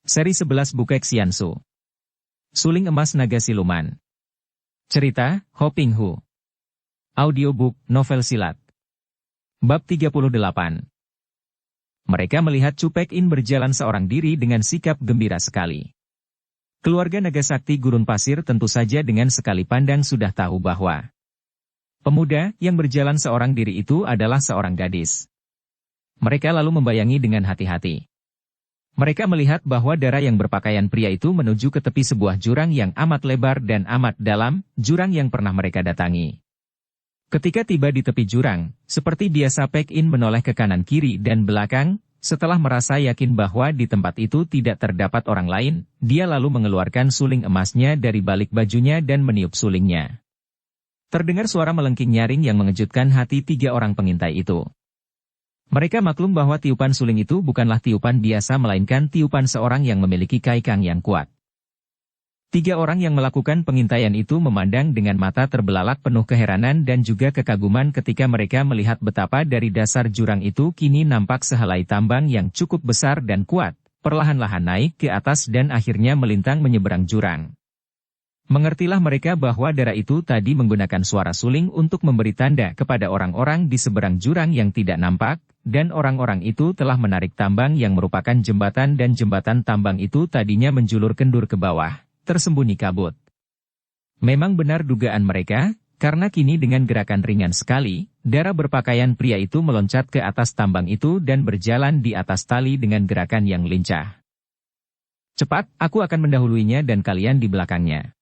Seri 11 Bukek Xiansu. Suling Emas Naga Siluman. Cerita, Ho Ping Hu. Audiobook, novel silat. Bab 38. Mereka melihat Chu Pek In berjalan seorang diri dengan sikap gembira sekali. Keluarga Naga Sakti Gurun Pasir tentu saja dengan sekali pandang sudah tahu bahwa pemuda yang berjalan seorang diri itu adalah seorang gadis. Mereka lalu membayangi dengan hati-hati. Mereka melihat bahwa darah yang berpakaian pria itu menuju ke tepi sebuah jurang yang amat lebar dan amat dalam, jurang yang pernah mereka datangi. Ketika tiba di tepi jurang, seperti biasa Pek In menoleh ke kanan kiri dan belakang, setelah merasa yakin bahwa di tempat itu tidak terdapat orang lain, dia lalu mengeluarkan suling emasnya dari balik bajunya dan meniup sulingnya. Terdengar suara melengking nyaring yang mengejutkan hati tiga orang pengintai itu. Mereka maklum bahwa tiupan suling itu bukanlah tiupan biasa melainkan tiupan seorang yang memiliki kaikang yang kuat. Tiga orang yang melakukan pengintaian itu memandang dengan mata terbelalak penuh keheranan dan juga kekaguman ketika mereka melihat betapa dari dasar jurang itu kini nampak sehelai tambang yang cukup besar dan kuat, perlahan-lahan naik ke atas dan akhirnya melintang menyeberang jurang. Mengertilah mereka bahwa darah itu tadi menggunakan suara suling untuk memberi tanda kepada orang-orang di seberang jurang yang tidak nampak, dan orang-orang itu telah menarik tambang yang merupakan jembatan dan jembatan tambang itu tadinya menjulur kendur ke bawah, tersembunyi kabut. Memang benar dugaan mereka, karena kini dengan gerakan ringan sekali, darah berpakaian pria itu meloncat ke atas tambang itu dan berjalan di atas tali dengan gerakan yang lincah. Cepat, aku akan mendahuluinya dan kalian di belakangnya.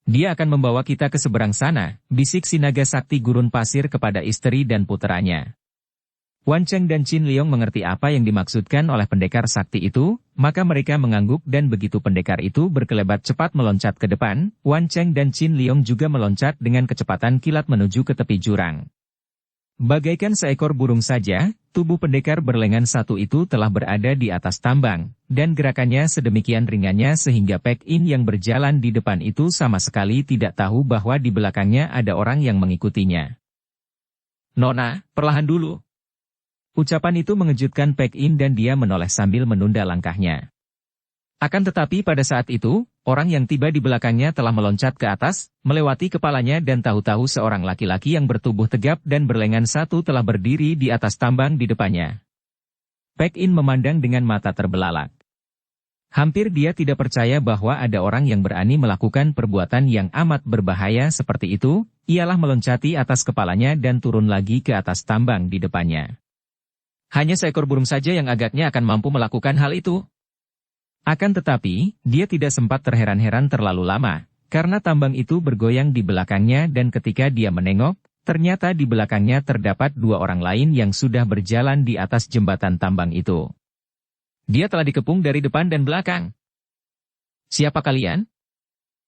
Dia akan membawa kita ke seberang sana, bisik si naga sakti gurun pasir kepada istri dan puteranya. Wan Cheng dan Qin Liong mengerti apa yang dimaksudkan oleh pendekar sakti itu, maka mereka mengangguk dan begitu pendekar itu berkelebat cepat meloncat ke depan, Wan Cheng dan Qin Liong juga meloncat dengan kecepatan kilat menuju ke tepi jurang. Bagaikan seekor burung saja, tubuh pendekar berlengan satu itu telah berada di atas tambang, dan gerakannya sedemikian ringannya sehingga Pek In yang berjalan di depan itu sama sekali tidak tahu bahwa di belakangnya ada orang yang mengikutinya. "Nona, perlahan dulu." Ucapan itu mengejutkan Pek In dan dia menoleh sambil menunda langkahnya. Akan tetapi pada saat itu, orang yang tiba di belakangnya telah meloncat ke atas, melewati kepalanya dan tahu-tahu seorang laki-laki yang bertubuh tegap dan berlengan satu telah berdiri di atas tambang di depannya. Pek In memandang dengan mata terbelalak. Hampir dia tidak percaya bahwa ada orang yang berani melakukan perbuatan yang amat berbahaya seperti itu, ialah meloncati atas kepalanya dan turun lagi ke atas tambang di depannya. Hanya seekor burung saja yang agaknya akan mampu melakukan hal itu. Akan tetapi, dia tidak sempat terheran-heran terlalu lama, karena tambang itu bergoyang di belakangnya dan ketika dia menengok, ternyata di belakangnya terdapat dua orang lain yang sudah berjalan di atas jembatan tambang itu. Dia telah dikepung dari depan dan belakang. "Siapa kalian?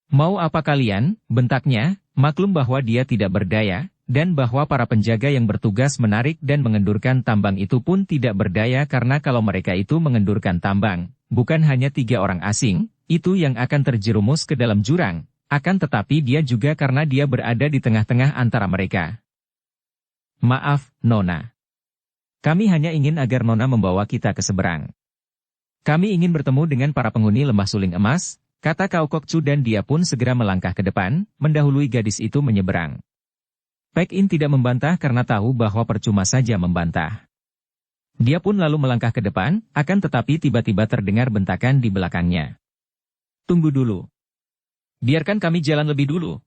Mau apa kalian?" bentaknya, maklum bahwa dia tidak berdaya, dan bahwa para penjaga yang bertugas menarik dan mengendurkan tambang itu pun tidak berdaya karena kalau mereka itu mengendurkan tambang, bukan hanya tiga orang asing, itu yang akan terjerumus ke dalam jurang, akan tetapi dia juga karena dia berada di tengah-tengah antara mereka. "Maaf, Nona. Kami hanya ingin agar Nona membawa kita ke seberang. Kami ingin bertemu dengan para penghuni lembah suling emas," kata Cao Kok Chu dan dia pun segera melangkah ke depan, mendahului gadis itu menyeberang. Pek In tidak membantah karena tahu bahwa percuma saja membantah. Dia pun lalu melangkah ke depan, akan tetapi tiba-tiba terdengar bentakan di belakangnya. "Tunggu dulu. Biarkan kami jalan lebih dulu."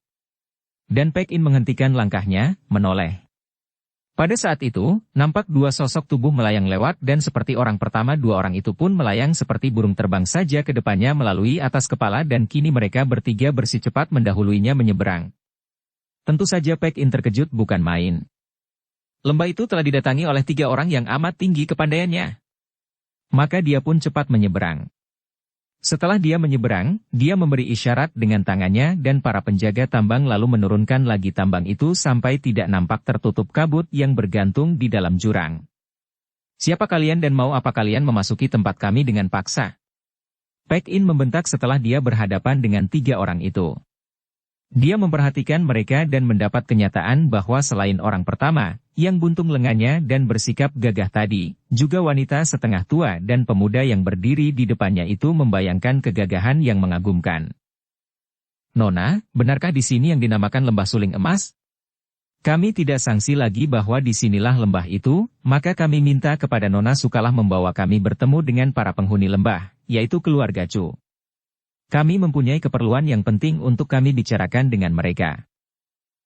Dan Pek In menghentikan langkahnya, menoleh. Pada saat itu, nampak dua sosok tubuh melayang lewat dan seperti orang pertama dua orang itu pun melayang seperti burung terbang saja ke depannya melalui atas kepala dan kini mereka bertiga bersecepat mendahuluinya menyeberang. Tentu saja Pek In terkejut bukan main. Lembah itu telah didatangi oleh tiga orang yang amat tinggi kepandaiannya. Maka dia pun cepat menyeberang. Setelah dia menyeberang, dia memberi isyarat dengan tangannya dan para penjaga tambang lalu menurunkan lagi tambang itu sampai tidak nampak tertutup kabut yang bergantung di dalam jurang. "Siapa kalian dan mau apa kalian memasuki tempat kami dengan paksa?" Pek In membentak setelah dia berhadapan dengan tiga orang itu. Dia memperhatikan mereka dan mendapat kenyataan bahwa selain orang pertama, yang buntung lengannya dan bersikap gagah tadi, juga wanita setengah tua dan pemuda yang berdiri di depannya itu membayangkan kegagahan yang mengagumkan. Nona, benarkah di sini yang dinamakan lembah suling emas? Kami tidak sangsi lagi bahwa di sinilah lembah itu, maka kami minta kepada Nona sukalah membawa kami bertemu dengan para penghuni lembah, yaitu keluarga Chu. Kami mempunyai keperluan yang penting untuk kami bicarakan dengan mereka.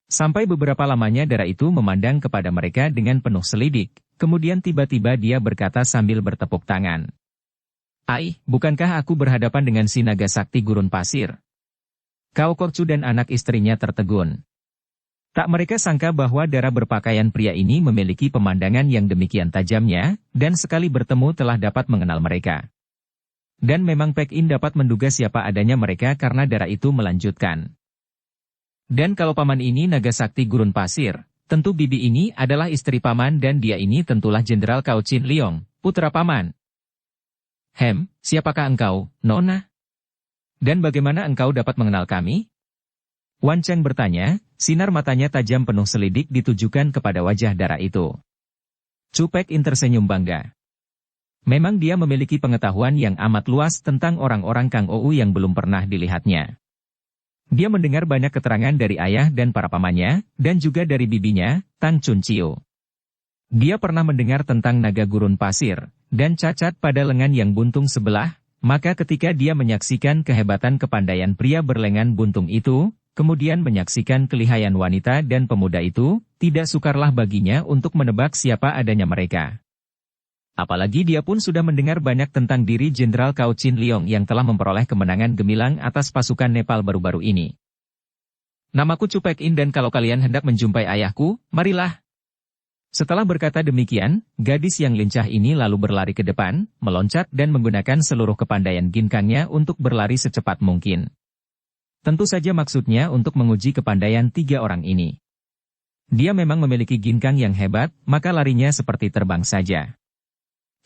Sampai beberapa lamanya Dara itu memandang kepada mereka dengan penuh selidik, kemudian tiba-tiba dia berkata sambil bertepuk tangan. Ai, bukankah aku berhadapan dengan si naga sakti gurun pasir? Kao Kok Chu dan anak istrinya tertegun. Tak mereka sangka bahwa Dara berpakaian pria ini memiliki pemandangan yang demikian tajamnya, dan sekali bertemu telah dapat mengenal mereka. Dan memang Pek In dapat menduga siapa adanya mereka karena Dara itu melanjutkan. Dan kalau paman ini naga sakti gurun pasir, tentu bibi ini adalah istri paman dan dia ini tentulah Jenderal Cao Chin Leong, putra paman. Siapakah engkau, Nona? Dan bagaimana engkau dapat mengenal kami? Wan Cheng bertanya, sinar matanya tajam penuh selidik ditujukan kepada wajah Dara itu. Chu Pek In tersenyum bangga. Memang dia memiliki pengetahuan yang amat luas tentang orang-orang Kang Ou yang belum pernah dilihatnya. Dia mendengar banyak keterangan dari ayah dan para pamannya, dan juga dari bibinya, Tang Chun Chiu. Dia pernah mendengar tentang naga gurun pasir, dan cacat pada lengan yang buntung sebelah, maka ketika dia menyaksikan kehebatan kepandaian pria berlengan buntung itu, kemudian menyaksikan kelihayan wanita dan pemuda itu, tidak sukarlah baginya untuk menebak siapa adanya mereka. Apalagi dia pun sudah mendengar banyak tentang diri Jenderal Cao Chin Leong yang telah memperoleh kemenangan gemilang atas pasukan Nepal baru-baru ini. Namaku Chu Pek In dan kalau kalian hendak menjumpai ayahku, marilah. Setelah berkata demikian, gadis yang lincah ini lalu berlari ke depan, meloncat dan menggunakan seluruh kepandaian ginkangnya untuk berlari secepat mungkin. Tentu saja maksudnya untuk menguji kepandaian tiga orang ini. Dia memang memiliki ginkang yang hebat, maka larinya seperti terbang saja.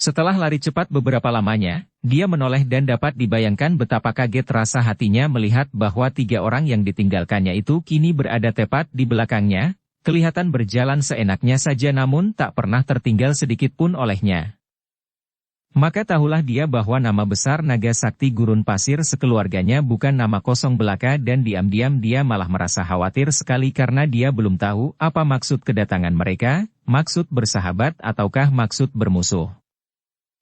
Setelah lari cepat beberapa lamanya, dia menoleh dan dapat dibayangkan betapa kaget rasa hatinya melihat bahwa tiga orang yang ditinggalkannya itu kini berada tepat di belakangnya, kelihatan berjalan seenaknya saja namun tak pernah tertinggal sedikit pun olehnya. Maka tahulah dia bahwa nama besar naga sakti gurun pasir sekeluarganya bukan nama kosong belaka dan diam-diam dia malah merasa khawatir sekali karena dia belum tahu apa maksud kedatangan mereka, maksud bersahabat ataukah maksud bermusuh.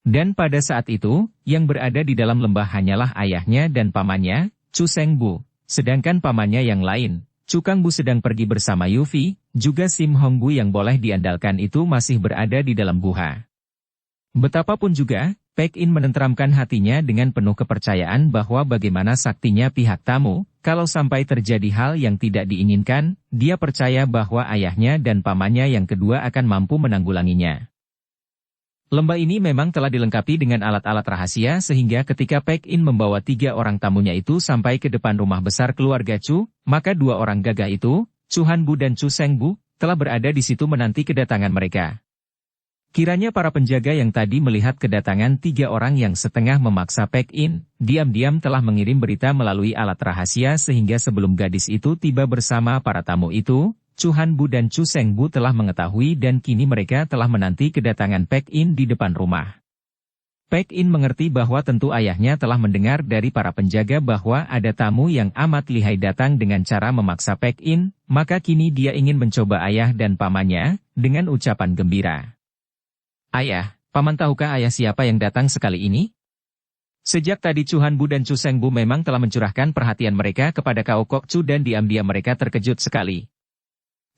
Dan pada saat itu, yang berada di dalam lembah hanyalah ayahnya dan pamannya, Chu Seng Bu, sedangkan pamannya yang lain, Chu Kang Bu sedang pergi bersama Yufi, juga Sim Hong Bu yang boleh diandalkan itu masih berada di dalam guha. Betapapun juga, Pek In menenteramkan hatinya dengan penuh kepercayaan bahwa bagaimana saktinya pihak tamu, kalau sampai terjadi hal yang tidak diinginkan, dia percaya bahwa ayahnya dan pamannya yang kedua akan mampu menanggulanginya. Lembah ini memang telah dilengkapi dengan alat-alat rahasia sehingga ketika Pek In membawa tiga orang tamunya itu sampai ke depan rumah besar keluarga Chu, maka dua orang gagah itu, Chu Han Bu dan Chu Seng Bu, telah berada di situ menanti kedatangan mereka. Kiranya para penjaga yang tadi melihat kedatangan tiga orang yang setengah memaksa Pek In, diam-diam telah mengirim berita melalui alat rahasia sehingga sebelum gadis itu tiba bersama para tamu itu, Chu Han Bu dan Chu Seng Bu telah mengetahui dan kini mereka telah menanti kedatangan Pek In di depan rumah. Pek In mengerti bahwa tentu ayahnya telah mendengar dari para penjaga bahwa ada tamu yang amat lihai datang dengan cara memaksa Pek In, maka kini dia ingin mencoba ayah dan pamannya, dengan ucapan gembira. Ayah, paman tahukah ayah siapa yang datang sekali ini? Sejak tadi Chu Han Bu dan Chu Seng Bu memang telah mencurahkan perhatian mereka kepada Kao Kok Chu dan diam-diam mereka terkejut sekali.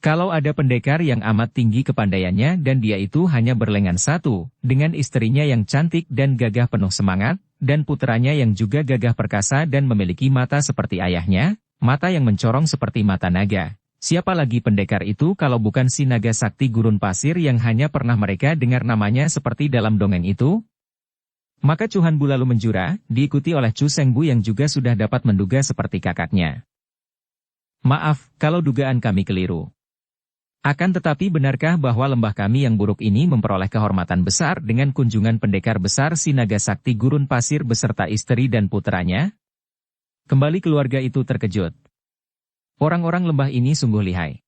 Kalau ada pendekar yang amat tinggi kepandaiannya dan dia itu hanya berlengan satu, dengan istrinya yang cantik dan gagah penuh semangat, dan puteranya yang juga gagah perkasa dan memiliki mata seperti ayahnya, mata yang mencorong seperti mata naga. Siapa lagi pendekar itu kalau bukan si naga sakti gurun pasir yang hanya pernah mereka dengar namanya seperti dalam dongeng itu? Maka Chu Han Bu lalu menjura, diikuti oleh Chu Seng Bu yang juga sudah dapat menduga seperti kakaknya. Maaf, kalau dugaan kami keliru. Akan tetapi benarkah bahwa lembah kami yang buruk ini memperoleh kehormatan besar dengan kunjungan pendekar besar si naga sakti gurun pasir beserta istri dan putranya? Kembali keluarga itu terkejut. Orang-orang lembah ini sungguh lihai.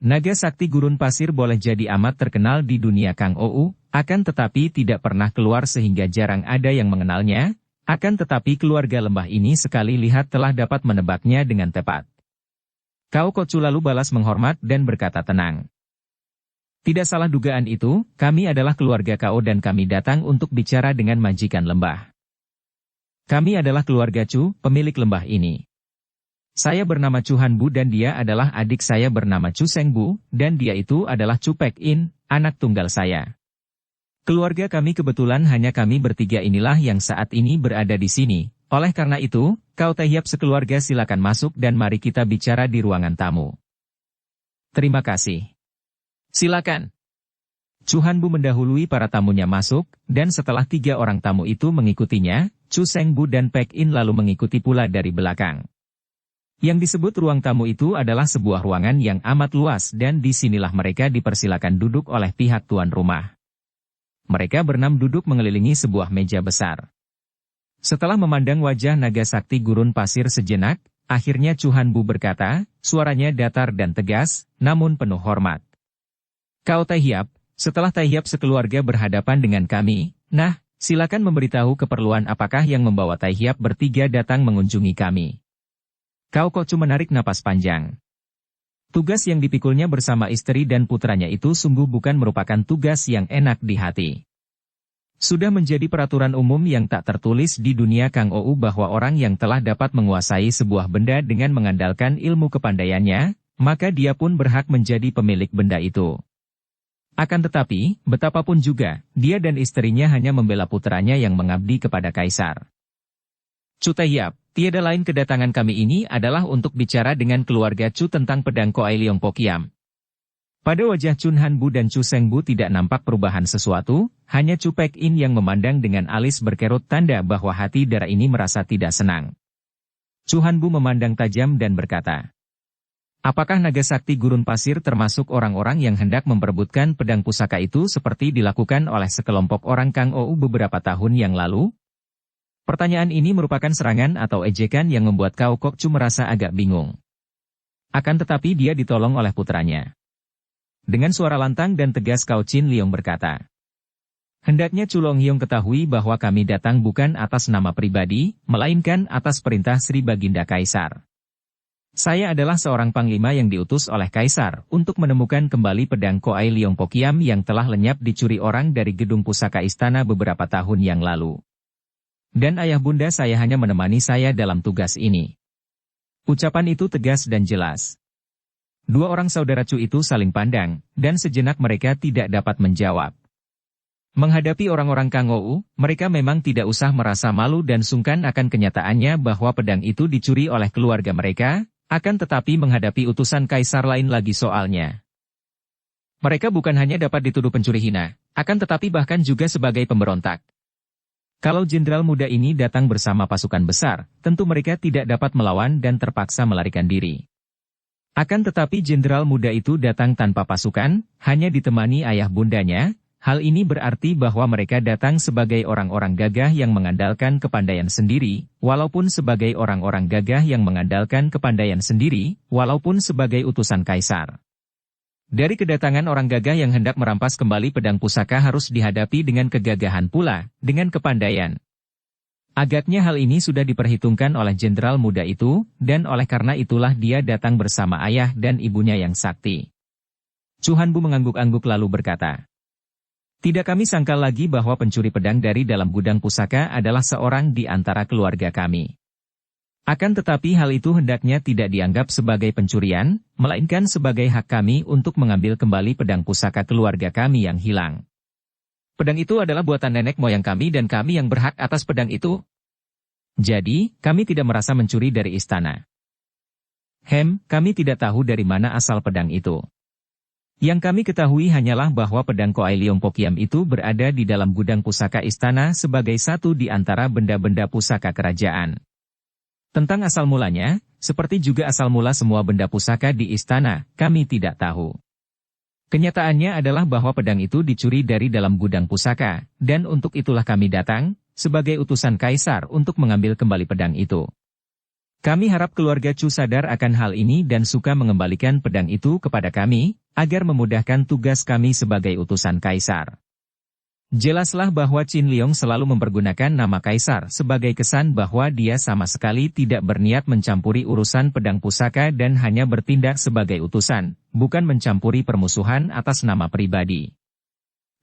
Naga sakti gurun pasir boleh jadi amat terkenal di dunia Kang Ou, akan tetapi tidak pernah keluar sehingga jarang ada yang mengenalnya, akan tetapi keluarga lembah ini sekali lihat telah dapat menebaknya dengan tepat. Kao Kocu lalu balas menghormat dan berkata tenang. Tidak salah dugaan itu, kami adalah keluarga Kao dan kami datang untuk bicara dengan majikan lembah. Kami adalah keluarga Chu, pemilik lembah ini. Saya bernama Chu Han Bu dan dia adalah adik saya bernama Chu Seng Bu, dan dia itu adalah Chu Pek In, anak tunggal saya. Keluarga kami kebetulan hanya kami bertiga inilah yang saat ini berada di sini, oleh karena itu, Kau Tahiap sekeluarga silakan masuk dan mari kita bicara di ruangan tamu. Terima kasih. Silakan. Chu Han Bu mendahului para tamunya masuk, dan setelah 3 orang tamu itu mengikutinya, Chu Seng Bu dan Pek In lalu mengikuti pula dari belakang. Yang disebut ruang tamu itu adalah sebuah ruangan yang amat luas dan disinilah mereka dipersilakan duduk oleh pihak tuan rumah. Mereka berenam duduk mengelilingi sebuah meja besar. Setelah memandang wajah naga sakti gurun pasir sejenak, akhirnya Chu Han Bu berkata, suaranya datar dan tegas, namun penuh hormat. Kau Tahiap, setelah Tahiap sekeluarga berhadapan dengan kami, nah, silakan memberitahu keperluan apakah yang membawa Tahiap bertiga datang mengunjungi kami. Kau Kocu menarik napas panjang. Tugas yang dipikulnya bersama istri dan putranya itu sungguh bukan merupakan tugas yang enak di hati. Sudah menjadi peraturan umum yang tak tertulis di dunia Kang Ou bahwa orang yang telah dapat menguasai sebuah benda dengan mengandalkan ilmu kepandaiannya, maka dia pun berhak menjadi pemilik benda itu. Akan tetapi, betapapun juga, dia dan istrinya hanya membela putranya yang mengabdi kepada kaisar. Chu Tahiap, tiada lain kedatangan kami ini adalah untuk bicara dengan keluarga Chu tentang pedang Koai Leong Pokiam. Pada wajah Chun Han Bu dan Chu Seng Bu tidak nampak perubahan sesuatu, hanya Chu Pek In yang memandang dengan alis berkerut tanda bahwa hati darah ini merasa tidak senang. Chu Han Bu memandang tajam dan berkata, apakah naga sakti gurun pasir termasuk orang-orang yang hendak memperebutkan pedang pusaka itu seperti dilakukan oleh sekelompok orang Kang Ou beberapa tahun yang lalu? Pertanyaan ini merupakan serangan atau ejekan yang membuat Kao Kok Chu merasa agak bingung. Akan tetapi dia ditolong oleh putranya. Dengan suara lantang dan tegas Kao Chin Leong berkata, hendaknya Chu Long Hyong ketahui bahwa kami datang bukan atas nama pribadi, melainkan atas perintah Sri Baginda Kaisar. Saya adalah seorang panglima yang diutus oleh Kaisar untuk menemukan kembali pedang Koai Leong Pokiam yang telah lenyap dicuri orang dari gedung pusaka istana beberapa tahun yang lalu. Dan ayah bunda saya hanya menemani saya dalam tugas ini. Ucapan itu tegas dan jelas. 2 orang saudara Chu itu saling pandang, dan sejenak mereka tidak dapat menjawab. Menghadapi orang-orang Kang Ou, mereka memang tidak usah merasa malu dan sungkan akan kenyataannya bahwa pedang itu dicuri oleh keluarga mereka, akan tetapi menghadapi utusan kaisar lain lagi soalnya. Mereka bukan hanya dapat dituduh pencuri hina, akan tetapi bahkan juga sebagai pemberontak. Kalau jenderal muda ini datang bersama pasukan besar, tentu mereka tidak dapat melawan dan terpaksa melarikan diri. Akan tetapi jenderal muda itu datang tanpa pasukan, hanya ditemani ayah bundanya. Hal ini berarti bahwa mereka datang sebagai orang-orang gagah yang mengandalkan kepandaian sendiri, walaupun sebagai orang-orang gagah yang mengandalkan kepandaian sendiri, walaupun sebagai utusan kaisar. Dari kedatangan orang gagah yang hendak merampas kembali pedang pusaka harus dihadapi dengan kegagahan pula, dengan kepandaian. Agaknya hal ini sudah diperhitungkan oleh jenderal muda itu, dan oleh karena itulah dia datang bersama ayah dan ibunya yang sakti. Chu Han Bu mengangguk-angguk lalu berkata, tidak kami sangka lagi bahwa pencuri pedang dari dalam gudang pusaka adalah seorang di antara keluarga kami. Akan tetapi hal itu hendaknya tidak dianggap sebagai pencurian, melainkan sebagai hak kami untuk mengambil kembali pedang pusaka keluarga kami yang hilang. Pedang itu adalah buatan nenek moyang kami dan kami yang berhak atas pedang itu. Jadi, kami tidak merasa mencuri dari istana. Kami tidak tahu dari mana asal pedang itu. Yang kami ketahui hanyalah bahwa pedang Koai Leong Pokiam itu berada di dalam gudang pusaka istana sebagai satu di antara benda-benda pusaka kerajaan. Tentang asal mulanya, seperti juga asal mula semua benda pusaka di istana, kami tidak tahu. Kenyataannya adalah bahwa pedang itu dicuri dari dalam gudang pusaka, dan untuk itulah kami datang, sebagai utusan kaisar untuk mengambil kembali pedang itu. Kami harap keluarga Chu sadar akan hal ini dan suka mengembalikan pedang itu kepada kami, agar memudahkan tugas kami sebagai utusan kaisar. Jelaslah bahwa Qin Liang selalu mempergunakan nama kaisar sebagai kesan bahwa dia sama sekali tidak berniat mencampuri urusan pedang pusaka dan hanya bertindak sebagai utusan, bukan mencampuri permusuhan atas nama pribadi.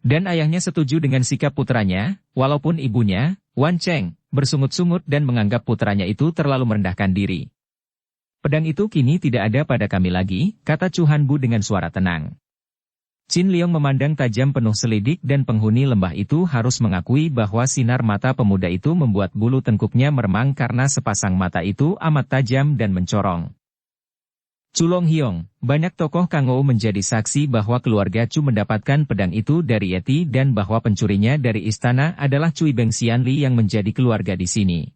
Dan ayahnya setuju dengan sikap putranya, walaupun ibunya, Wan Cheng, bersungut-sungut dan menganggap putranya itu terlalu merendahkan diri. Pedang itu kini tidak ada pada kami lagi, kata Chu Hanbu dengan suara tenang. Qin Liang memandang tajam penuh selidik dan penghuni lembah itu harus mengakui bahwa sinar mata pemuda itu membuat bulu tengkuknya meremang karena sepasang mata itu amat tajam dan mencorong. Chu Long Hiong, banyak tokoh Kangou menjadi saksi bahwa keluarga Chu mendapatkan pedang itu dari Yeti dan bahwa pencurinya dari istana adalah Cui Beng Xianli yang menjadi keluarga di sini.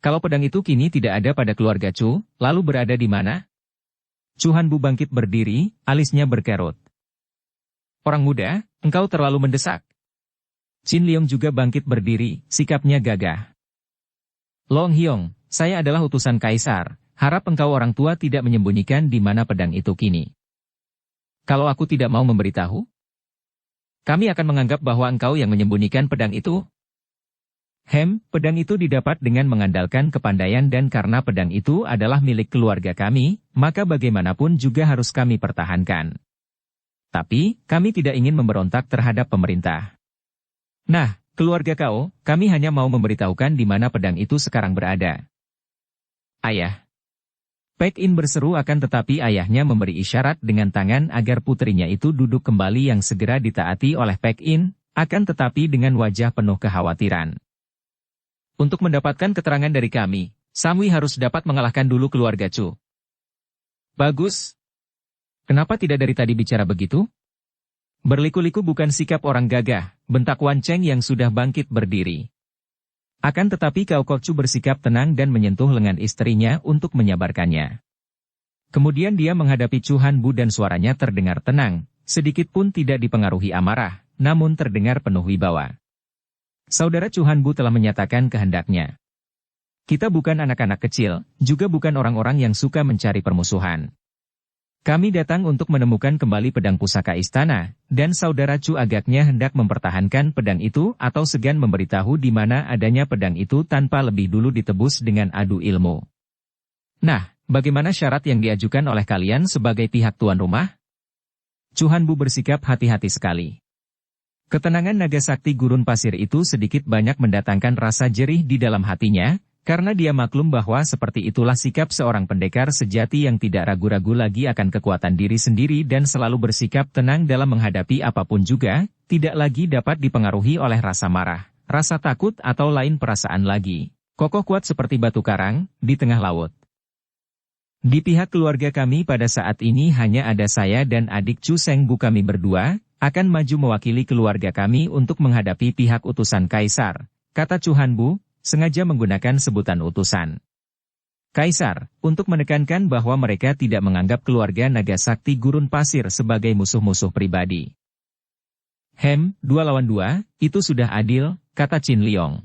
Kalau pedang itu kini tidak ada pada keluarga Chu, lalu berada di mana? Chu Hanbu bangkit berdiri, alisnya berkerut. Orang muda, engkau terlalu mendesak. Qin Liang juga bangkit berdiri, sikapnya gagah. Long Hiong, saya adalah utusan kaisar. Harap engkau orang tua tidak menyembunyikan di mana pedang itu kini. Kalau aku tidak mau memberitahu, kami akan menganggap bahwa engkau yang menyembunyikan pedang itu. Pedang itu didapat dengan mengandalkan kepandaian dan karena pedang itu adalah milik keluarga kami, maka bagaimanapun juga harus kami pertahankan. Tapi, kami tidak ingin memberontak terhadap pemerintah. Nah, keluarga kau, kami hanya mau memberitahukan di mana pedang itu sekarang berada. Ayah. Pek In berseru akan tetapi ayahnya memberi isyarat dengan tangan agar putrinya itu duduk kembali yang segera ditaati oleh Pek In, akan tetapi dengan wajah penuh kekhawatiran. Untuk mendapatkan keterangan dari kami, Samwi harus dapat mengalahkan dulu keluarga Chu. Bagus. Kenapa tidak dari tadi bicara begitu? Berliku-liku bukan sikap orang gagah, bentak Wan Cheng yang sudah bangkit berdiri. Akan tetapi Cao Kok Chu bersikap tenang dan menyentuh lengan istrinya untuk menyabarkannya. Kemudian dia menghadapi Chu Hanbu dan suaranya terdengar tenang, sedikit pun tidak dipengaruhi amarah, namun terdengar penuh wibawa. Saudara Chu Hanbu telah menyatakan kehendaknya. Kita bukan anak-anak kecil, juga bukan orang-orang yang suka mencari permusuhan. Kami datang untuk menemukan kembali pedang pusaka istana, dan saudara Chu agaknya hendak mempertahankan pedang itu atau segan memberitahu di mana adanya pedang itu tanpa lebih dulu ditebus dengan adu ilmu. Nah, bagaimana syarat yang diajukan oleh kalian sebagai pihak tuan rumah? Chu Hanbu bersikap hati-hati sekali. Ketenangan naga sakti gurun pasir itu sedikit banyak mendatangkan rasa jerih di dalam hatinya, karena dia maklum bahwa seperti itulah sikap seorang pendekar sejati yang tidak ragu-ragu lagi akan kekuatan diri sendiri dan selalu bersikap tenang dalam menghadapi apapun juga, tidak lagi dapat dipengaruhi oleh rasa marah, rasa takut atau lain perasaan lagi. Kokoh kuat seperti batu karang, di tengah laut. Di pihak keluarga kami pada saat ini hanya ada saya dan adik Chu Sengbu kami berdua, akan maju mewakili keluarga kami untuk menghadapi pihak utusan kaisar, kata Chu Hanbu, sengaja menggunakan sebutan utusan kaisar, untuk menekankan bahwa mereka tidak menganggap keluarga naga sakti gurun pasir sebagai musuh-musuh pribadi. 2 lawan 2, itu sudah adil, kata Qin Liang.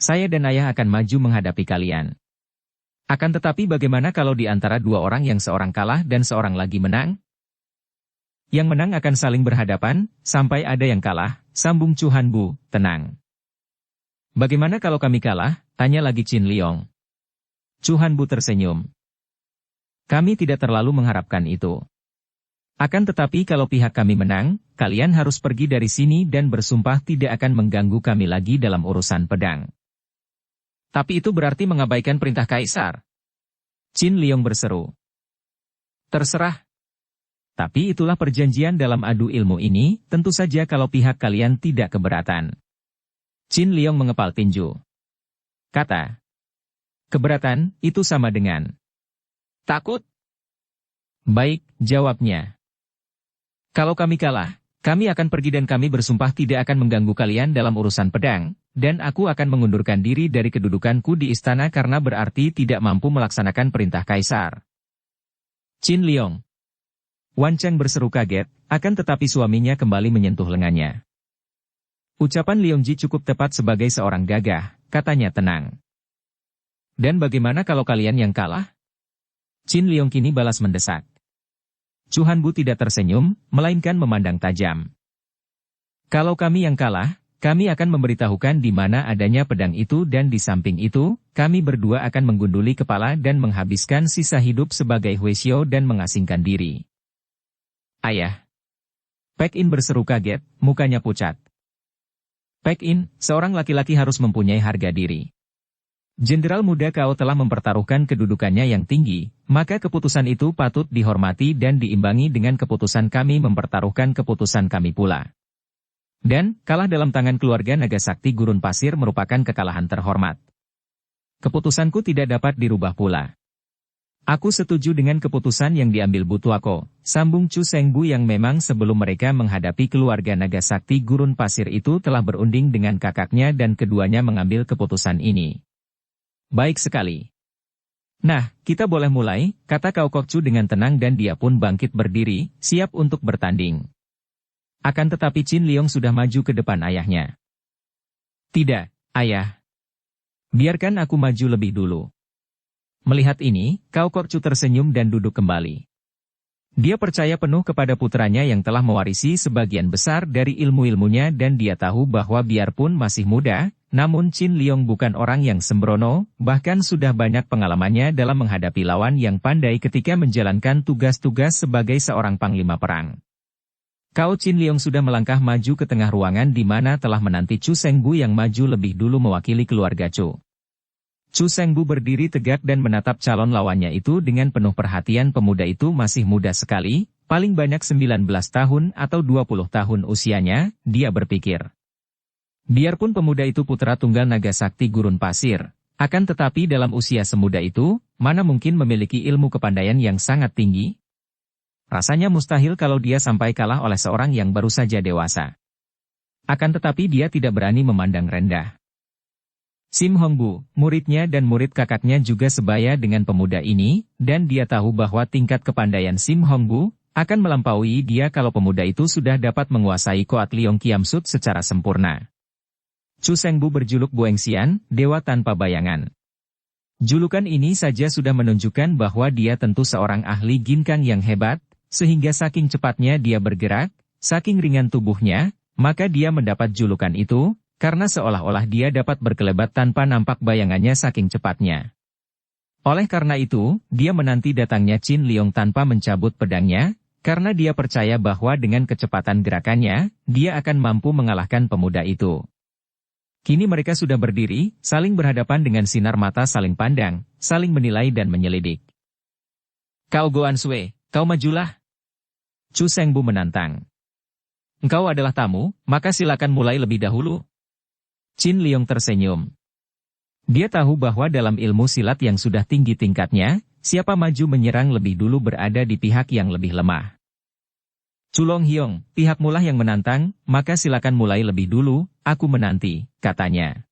Saya dan ayah akan maju menghadapi kalian. Akan tetapi bagaimana kalau di antara dua orang yang seorang kalah dan seorang lagi menang? Yang menang akan saling berhadapan, sampai ada yang kalah, sambung Chu Hanbu, tenang. Bagaimana kalau kami kalah? Tanya lagi Qin Liang. Chu Hanbu tersenyum. Kami tidak terlalu mengharapkan itu. Akan tetapi kalau pihak kami menang, kalian harus pergi dari sini dan bersumpah tidak akan mengganggu kami lagi dalam urusan pedang. Tapi itu berarti mengabaikan perintah kaisar. Qin Liang berseru. Terserah. Tapi itulah perjanjian dalam adu ilmu ini, tentu saja kalau pihak kalian tidak keberatan. Qin Liang mengepal tinju. Kata. Keberatan, itu sama dengan takut? Baik, jawabnya. Kalau kami kalah, kami akan pergi dan kami bersumpah tidak akan mengganggu kalian dalam urusan pedang, dan aku akan mengundurkan diri dari kedudukanku di istana karena berarti tidak mampu melaksanakan perintah kaisar. Qin Liang. Wan Cheng berseru kaget, akan tetapi suaminya kembali menyentuh lengannya. Ucapan Liongji cukup tepat sebagai seorang gagah, katanya tenang. Dan bagaimana kalau kalian yang kalah? Qin Liong kini balas mendesak. Chu Hanbu tidak tersenyum, melainkan memandang tajam. Kalau kami yang kalah, kami akan memberitahukan di mana adanya pedang itu dan di samping itu, kami berdua akan menggunduli kepala dan menghabiskan sisa hidup sebagai Hueshio dan mengasingkan diri. Ayah. Pek In berseru kaget, mukanya pucat. Pek In, seorang laki-laki harus mempunyai harga diri. Jenderal muda kau telah mempertaruhkan kedudukannya yang tinggi, maka keputusan itu patut dihormati dan diimbangi dengan keputusan kami mempertaruhkan keputusan kami pula. Dan, kalah dalam tangan keluarga Naga Sakti Gurun Pasir merupakan kekalahan terhormat. Keputusanku tidak dapat dirubah pula. Aku setuju dengan keputusan yang diambil Butuako, sambung Chu Sengbu yang memang sebelum mereka menghadapi keluarga Naga Sakti Gurun Pasir itu telah berunding dengan kakaknya dan keduanya mengambil keputusan ini. Baik sekali. Nah, kita boleh mulai, kata Cao Kok Chu dengan tenang dan dia pun bangkit berdiri, siap untuk bertanding. Akan tetapi Qin Liong sudah maju ke depan ayahnya. Tidak, ayah. Biarkan aku maju lebih dulu. Melihat ini, Cao Kok Chu tersenyum dan duduk kembali. Dia percaya penuh kepada putranya yang telah mewarisi sebagian besar dari ilmu-ilmunya dan dia tahu bahwa biarpun masih muda, namun Qin Liong bukan orang yang sembrono, bahkan sudah banyak pengalamannya dalam menghadapi lawan yang pandai ketika menjalankan tugas-tugas sebagai seorang panglima perang. Cao Qin Liong sudah melangkah maju ke tengah ruangan di mana telah menanti Chu Sengbu yang maju lebih dulu mewakili keluarga Chu. Chu Sengbu berdiri tegak dan menatap calon lawannya itu dengan penuh perhatian. Pemuda itu masih muda sekali, paling banyak 19 tahun atau 20 tahun usianya, dia berpikir. Biarpun pemuda itu putra tunggal Naga Sakti Gurun Pasir, akan tetapi dalam usia semuda itu, mana mungkin memiliki ilmu kepandaian yang sangat tinggi? Rasanya mustahil kalau dia sampai kalah oleh seorang yang baru saja dewasa. Akan tetapi dia tidak berani memandang rendah. Sim Hongbu, muridnya dan murid kakaknya juga sebaya dengan pemuda ini, dan dia tahu bahwa tingkat kepandaian Sim Hongbu akan melampaui dia kalau pemuda itu sudah dapat menguasai Koat Liong Kiam Sut secara sempurna. Chu Sengbu berjuluk Buengxian, dewa tanpa bayangan. Julukan ini saja sudah menunjukkan bahwa dia tentu seorang ahli ginkang yang hebat, sehingga saking cepatnya dia bergerak, saking ringan tubuhnya, maka dia mendapat julukan itu, karena seolah-olah dia dapat berkelebat tanpa nampak bayangannya saking cepatnya. Oleh karena itu, dia menanti datangnya Qin Liong tanpa mencabut pedangnya, karena dia percaya bahwa dengan kecepatan gerakannya, dia akan mampu mengalahkan pemuda itu. Kini mereka sudah berdiri, saling berhadapan dengan sinar mata saling pandang, saling menilai dan menyelidik. Kau Goan Sui, kau majulah. Chu Sengbu menantang. Engkau adalah tamu, maka silakan mulai lebih dahulu. Qin Liong tersenyum. Dia tahu bahwa dalam ilmu silat yang sudah tinggi tingkatnya, siapa maju menyerang lebih dulu berada di pihak yang lebih lemah. Chu Long Hiong, pihakmulah yang menantang, maka silakan mulai lebih dulu, aku menanti, katanya.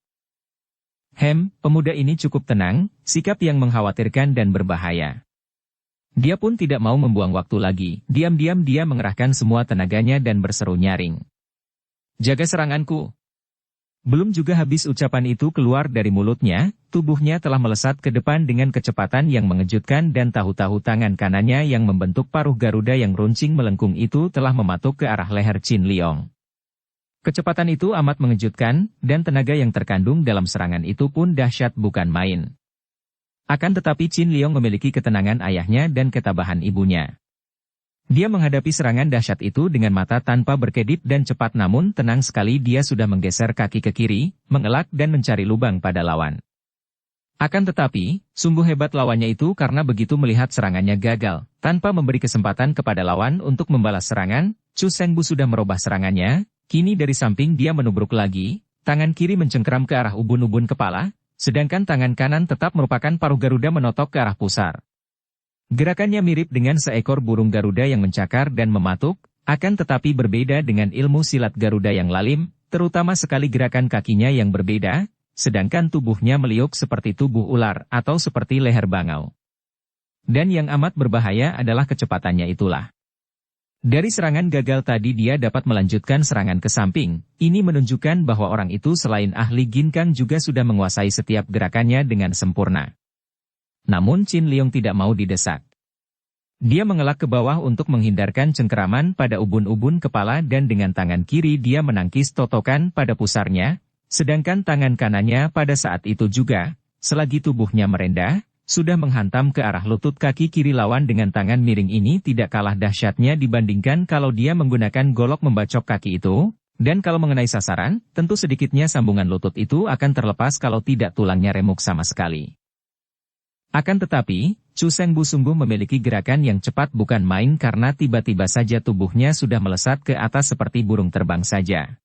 Pemuda ini cukup tenang, sikap yang mengkhawatirkan dan berbahaya. Dia pun tidak mau membuang waktu lagi, diam-diam dia mengerahkan semua tenaganya dan berseru nyaring. Jaga seranganku. Belum juga habis ucapan itu keluar dari mulutnya, tubuhnya telah melesat ke depan dengan kecepatan yang mengejutkan dan tahu-tahu tangan kanannya yang membentuk paruh Garuda yang runcing melengkung itu telah mematuk ke arah leher Qin Liong. Kecepatan itu amat mengejutkan, dan tenaga yang terkandung dalam serangan itu pun dahsyat bukan main. Akan tetapi Qin Liong memiliki ketenangan ayahnya dan ketabahan ibunya. Dia menghadapi serangan dahsyat itu dengan mata tanpa berkedip dan cepat namun tenang sekali dia sudah menggeser kaki ke kiri, mengelak dan mencari lubang pada lawan. Akan tetapi, sungguh hebat lawannya itu karena begitu melihat serangannya gagal, tanpa memberi kesempatan kepada lawan untuk membalas serangan, Chu Sengbu sudah merubah serangannya, kini dari samping dia menubruk lagi, tangan kiri mencengkeram ke arah ubun-ubun kepala, sedangkan tangan kanan tetap merupakan paruh Garuda menotok ke arah pusar. Gerakannya mirip dengan seekor burung Garuda yang mencakar dan mematuk, akan tetapi berbeda dengan ilmu silat Garuda yang lalim, terutama sekali gerakan kakinya yang berbeda, sedangkan tubuhnya meliuk seperti tubuh ular atau seperti leher bangau. Dan yang amat berbahaya adalah kecepatannya itulah. Dari serangan gagal tadi dia dapat melanjutkan serangan ke samping. Ini menunjukkan bahwa orang itu selain ahli ginkang juga sudah menguasai setiap gerakannya dengan sempurna. Namun Qin Liong tidak mau didesak. Dia mengelak ke bawah untuk menghindarkan cengkeraman pada ubun-ubun kepala dan dengan tangan kiri dia menangkis totokan pada pusarnya, sedangkan tangan kanannya pada saat itu juga, selagi tubuhnya merendah, sudah menghantam ke arah lutut kaki kiri lawan dengan tangan miring ini tidak kalah dahsyatnya dibandingkan kalau dia menggunakan golok membacok kaki itu, dan kalau mengenai sasaran, tentu sedikitnya sambungan lutut itu akan terlepas kalau tidak tulangnya remuk sama sekali. Akan tetapi, Chu Sengbu sungguh memiliki gerakan yang cepat bukan main karena tiba-tiba saja tubuhnya sudah melesat ke atas seperti burung terbang saja.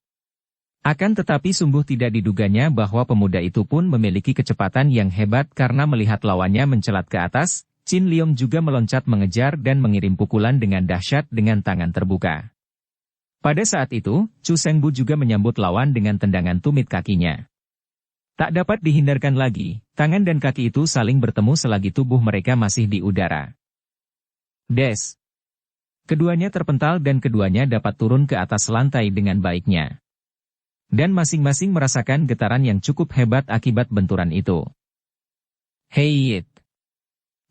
Akan tetapi sungguh tidak diduganya bahwa pemuda itu pun memiliki kecepatan yang hebat karena melihat lawannya mencelat ke atas, Qin Liong juga meloncat mengejar dan mengirim pukulan dengan dahsyat dengan tangan terbuka. Pada saat itu, Chu Sengbu juga menyambut lawan dengan tendangan tumit kakinya. Tak dapat dihindarkan lagi, tangan dan kaki itu saling bertemu selagi tubuh mereka masih di udara. Des! Keduanya terpental dan keduanya dapat turun ke atas lantai dengan baiknya. Dan masing-masing merasakan getaran yang cukup hebat akibat benturan itu. Hei!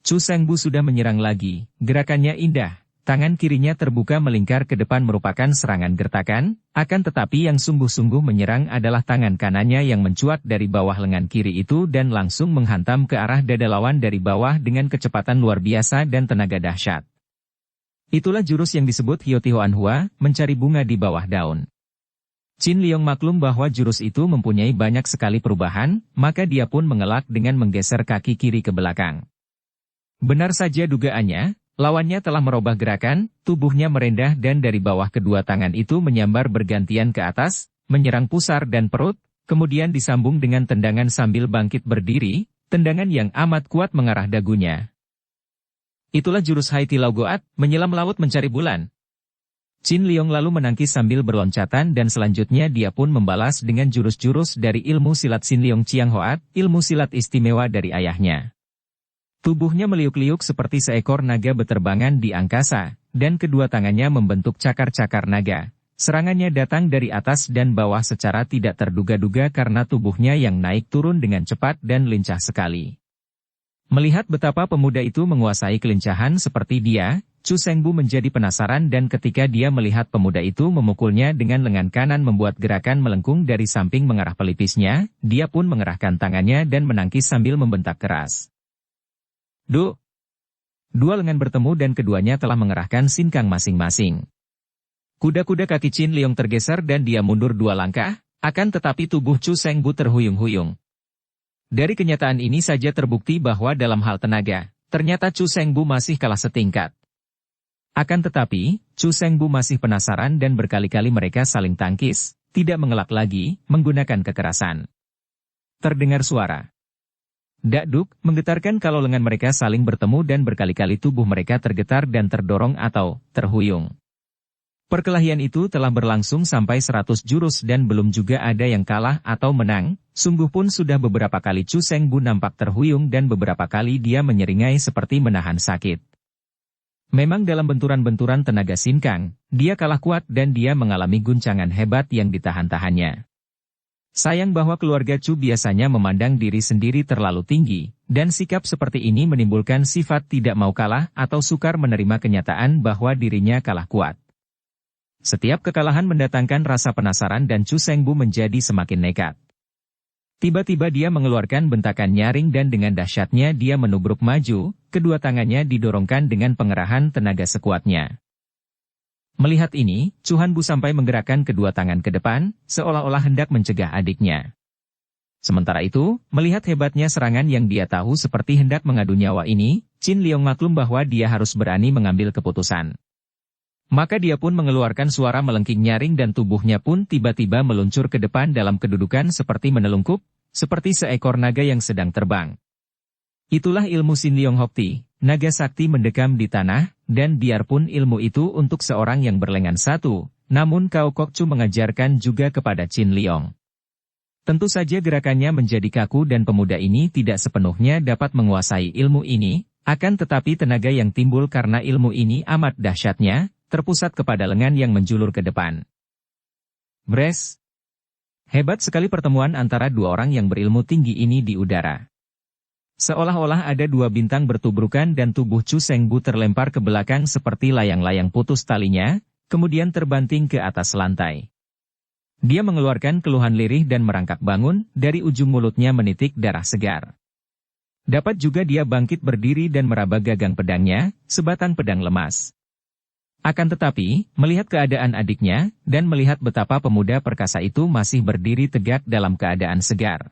Chu Sengbu sudah menyerang lagi, gerakannya indah, tangan kirinya terbuka melingkar ke depan merupakan serangan gertakan, akan tetapi yang sungguh-sungguh menyerang adalah tangan kanannya yang mencuat dari bawah lengan kiri itu dan langsung menghantam ke arah dada lawan dari bawah dengan kecepatan luar biasa dan tenaga dahsyat. Itulah jurus yang disebut Hioti Hoan Hua, mencari bunga di bawah daun. Qin Liong maklum bahwa jurus itu mempunyai banyak sekali perubahan, maka dia pun mengelak dengan menggeser kaki kiri ke belakang. Benar saja dugaannya, lawannya telah merubah gerakan, tubuhnya merendah dan dari bawah kedua tangan itu menyambar bergantian ke atas, menyerang pusar dan perut, kemudian disambung dengan tendangan sambil bangkit berdiri, tendangan yang amat kuat mengarah dagunya. Itulah jurus Haiti Lao Goat, menyelam laut mencari bulan. Qin Liong lalu menangkis sambil berloncatan dan selanjutnya dia pun membalas dengan jurus-jurus dari ilmu silat Sin Leong Chiang Hoat, ilmu silat istimewa dari ayahnya. Tubuhnya meliuk-liuk seperti seekor naga beterbangan di angkasa, dan kedua tangannya membentuk cakar-cakar naga. Serangannya datang dari atas dan bawah secara tidak terduga-duga karena tubuhnya yang naik turun dengan cepat dan lincah sekali. Melihat betapa pemuda itu menguasai kelincahan seperti dia, Chu Sengbu menjadi penasaran dan ketika dia melihat pemuda itu memukulnya dengan lengan kanan membuat gerakan melengkung dari samping mengarah pelipisnya, dia pun mengerahkan tangannya dan menangkis sambil membentak keras. Duh! Dua lengan bertemu dan keduanya telah mengerahkan sinkang masing-masing. Kuda-kuda kaki Qin Liong tergeser dan dia mundur 2 langkah, akan tetapi tubuh Chu Sengbu terhuyung-huyung. Dari kenyataan ini saja terbukti bahwa dalam hal tenaga, ternyata Chu Sengbu masih kalah setingkat. Akan tetapi, Chu Sengbu masih penasaran dan berkali-kali mereka saling tangkis, tidak mengelak lagi, menggunakan kekerasan. Terdengar suara dak-duk, menggetarkan kalau lengan mereka saling bertemu dan berkali-kali tubuh mereka tergetar dan terdorong atau terhuyung. Perkelahian itu telah berlangsung sampai 100 jurus dan belum juga ada yang kalah atau menang, sungguh pun sudah beberapa kali Chu Sengbu nampak terhuyung dan beberapa kali dia menyeringai seperti menahan sakit. Memang dalam benturan-benturan tenaga sinkang, dia kalah kuat dan dia mengalami guncangan hebat yang ditahan-tahannya. Sayang bahwa keluarga Chu biasanya memandang diri sendiri terlalu tinggi, dan sikap seperti ini menimbulkan sifat tidak mau kalah atau sukar menerima kenyataan bahwa dirinya kalah kuat. Setiap kekalahan mendatangkan rasa penasaran dan Chu Sengbu menjadi semakin nekat. Tiba-tiba dia mengeluarkan bentakan nyaring dan dengan dahsyatnya dia menubruk maju, kedua tangannya didorongkan dengan pengerahan tenaga sekuatnya. Melihat ini, Chu Hanbu sampai menggerakkan kedua tangan ke depan, seolah-olah hendak mencegah adiknya. Sementara itu, melihat hebatnya serangan yang dia tahu seperti hendak mengadu nyawa ini, Qin Liong maklum bahwa dia harus berani mengambil keputusan. Maka dia pun mengeluarkan suara melengking nyaring dan tubuhnya pun tiba-tiba meluncur ke depan dalam kedudukan seperti menelungkup, seperti seekor naga yang sedang terbang. Itulah ilmu Sin Leong Hokti, naga sakti mendekam di tanah, dan biarpun ilmu itu untuk seorang yang berlengan satu, namun Cao Kok Chu mengajarkan juga kepada Qin Liong. Tentu saja gerakannya menjadi kaku dan pemuda ini tidak sepenuhnya dapat menguasai ilmu ini, akan tetapi tenaga yang timbul karena ilmu ini amat dahsyatnya, terpusat kepada lengan yang menjulur ke depan. Bres! Hebat sekali pertemuan antara dua orang yang berilmu tinggi ini di udara. Seolah-olah ada dua bintang bertubrukan dan tubuh Chu Sengbu terlempar ke belakang seperti layang-layang putus talinya, kemudian terbanting ke atas lantai. Dia mengeluarkan keluhan lirih dan merangkak bangun, dari ujung mulutnya menitik darah segar. Dapat juga dia bangkit berdiri dan meraba gagang pedangnya, sebatang pedang lemas. Akan tetapi, melihat keadaan adiknya, dan melihat betapa pemuda perkasa itu masih berdiri tegak dalam keadaan segar,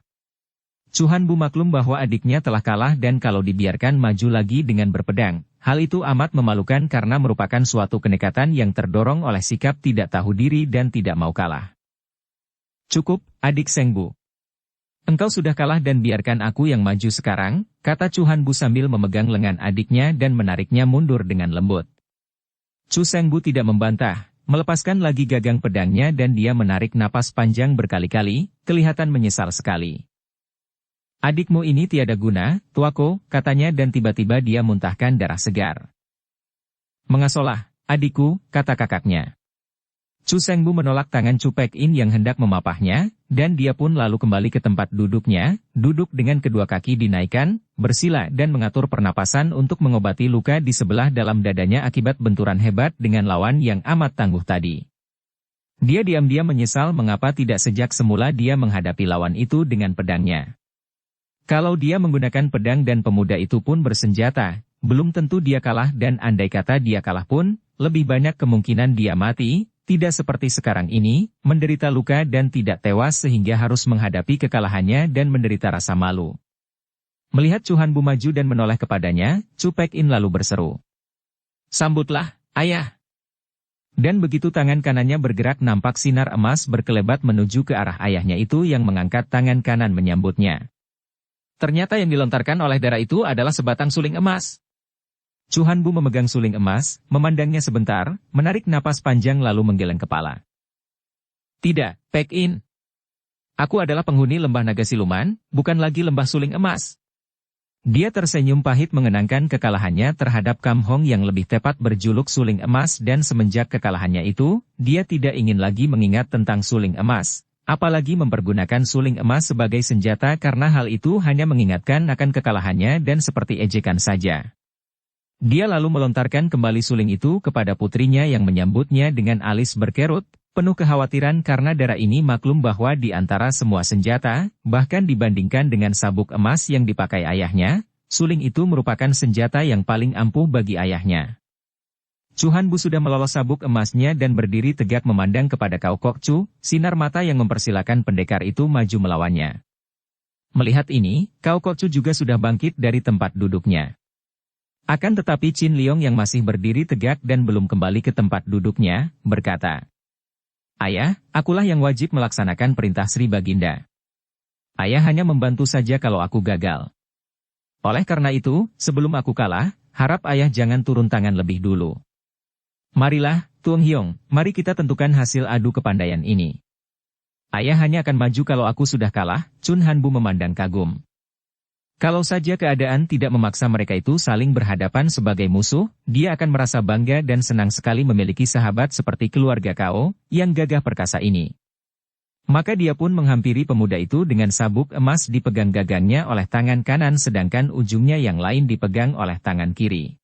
Chu Hanbu maklum bahwa adiknya telah kalah dan kalau dibiarkan maju lagi dengan berpedang, hal itu amat memalukan karena merupakan suatu kenekatan yang terdorong oleh sikap tidak tahu diri dan tidak mau kalah. Cukup, adik Sengbu. Engkau sudah kalah dan biarkan aku yang maju sekarang, kata Chu Hanbu sambil memegang lengan adiknya dan menariknya mundur dengan lembut. Chu Sengbu tidak membantah, melepaskan lagi gagang pedangnya dan dia menarik napas panjang berkali-kali, kelihatan menyesal sekali. Adikmu ini tiada guna, tuaku, katanya dan tiba-tiba dia muntahkan darah segar. Mengasolah, adikku, kata kakaknya. Chu Sengbu menolak tangan Chu Pek-in yang hendak memapahnya, dan dia pun lalu kembali ke tempat duduknya, duduk dengan kedua kaki dinaikkan, bersila dan mengatur pernapasan untuk mengobati luka di sebelah dalam dadanya akibat benturan hebat dengan lawan yang amat tangguh tadi. Dia diam-diam menyesal mengapa tidak sejak semula dia menghadapi lawan itu dengan pedangnya. Kalau dia menggunakan pedang dan pemuda itu pun bersenjata, belum tentu dia kalah dan andai kata dia kalah pun, lebih banyak kemungkinan dia mati, tidak seperti sekarang ini, menderita luka dan tidak tewas sehingga harus menghadapi kekalahannya dan menderita rasa malu. Melihat Chu Hanbu maju dan menoleh kepadanya, Chu Pek-in lalu berseru. Sambutlah, ayah. Dan begitu tangan kanannya bergerak nampak sinar emas berkelebat menuju ke arah ayahnya itu yang mengangkat tangan kanan menyambutnya. Ternyata yang dilontarkan oleh darah itu adalah sebatang suling emas. Chu Hanbu memegang suling emas, memandangnya sebentar, menarik napas panjang lalu menggeleng kepala. Tidak, Pek-in. Aku adalah penghuni lembah naga siluman, bukan lagi lembah suling emas. Dia tersenyum pahit mengenangkan kekalahannya terhadap Kam Hong yang lebih tepat berjuluk suling emas dan semenjak kekalahannya itu, dia tidak ingin lagi mengingat tentang suling emas, apalagi mempergunakan suling emas sebagai senjata karena hal itu hanya mengingatkan akan kekalahannya dan seperti ejekan saja. Dia lalu melontarkan kembali suling itu kepada putrinya yang menyambutnya dengan alis berkerut, penuh kekhawatiran karena darah ini maklum bahwa di antara semua senjata, bahkan dibandingkan dengan sabuk emas yang dipakai ayahnya, suling itu merupakan senjata yang paling ampuh bagi ayahnya. Chu Hanbu sudah melolos sabuk emasnya dan berdiri tegak memandang kepada Cao Kok Chu, sinar mata yang mempersilakan pendekar itu maju melawannya. Melihat ini, Cao Kok Chu juga sudah bangkit dari tempat duduknya. Akan tetapi Qin Liong yang masih berdiri tegak dan belum kembali ke tempat duduknya, berkata, Ayah, akulah yang wajib melaksanakan perintah Sri Baginda. Ayah hanya membantu saja kalau aku gagal. Oleh karena itu, sebelum aku kalah, harap ayah jangan turun tangan lebih dulu. Marilah, Tuong Hyong, mari kita tentukan hasil adu kepandaian ini. Ayah hanya akan maju kalau aku sudah kalah, Chun Hanbu memandang kagum. Kalau saja keadaan tidak memaksa mereka itu saling berhadapan sebagai musuh, dia akan merasa bangga dan senang sekali memiliki sahabat seperti keluarga Kao, yang gagah perkasa ini. Maka dia pun menghampiri pemuda itu dengan sabuk emas dipegang gagangnya oleh tangan kanan sedangkan ujungnya yang lain dipegang oleh tangan kiri.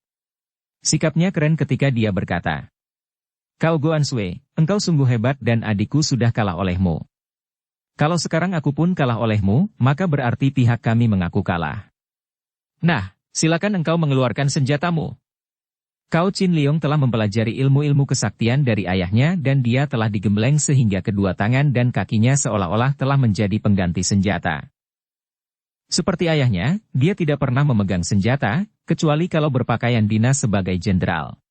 Sikapnya keren ketika dia berkata, Kao Goansue, engkau sungguh hebat dan adikku sudah kalah olehmu. Kalau sekarang aku pun kalah olehmu, maka berarti pihak kami mengaku kalah. Nah, silakan engkau mengeluarkan senjatamu. Cao Qin Liong telah mempelajari ilmu-ilmu kesaktian dari ayahnya dan dia telah digembleng sehingga kedua tangan dan kakinya seolah-olah telah menjadi pengganti senjata. Seperti ayahnya, dia tidak pernah memegang senjata, kecuali kalau berpakaian dinas sebagai jenderal.